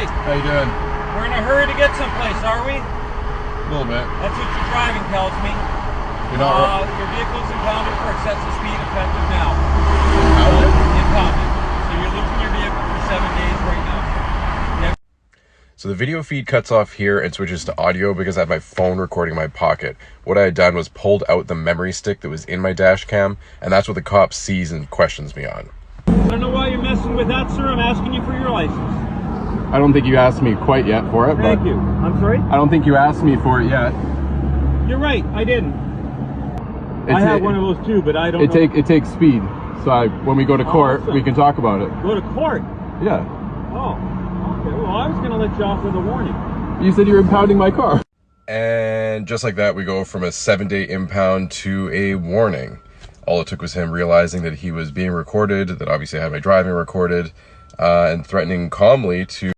right. How you doing? We're in a hurry to get someplace, are we? A little bit. That's what your driving tells me. You're not Your vehicle's impounded for excessive speed effective now. impounded? Impounded. So you're losing your vehicle for 7 days right now. So the video feed cuts off here and switches to audio because I have my phone recording in my pocket. What I had done was pulled out the memory stick that was in my dash cam, and that's what the cop sees and questions me on. I don't know why you're messing with that, sir. I'm asking you for your license. I don't think you asked me quite yet for it. Thank you. I'm sorry? I don't think you asked me for it yet. You're right. I didn't. I have one of those too, but I don't know. It takes speed. So when we go to court, awesome. we can talk about it. Go to court? Yeah. Oh, okay. Well, I was going to let you off with a warning. You said you were impounding my car. And just like that, we go from a 7-day impound to a warning. All it took was him realizing that he was being recorded, that obviously I had my driving recorded, and threatening calmly to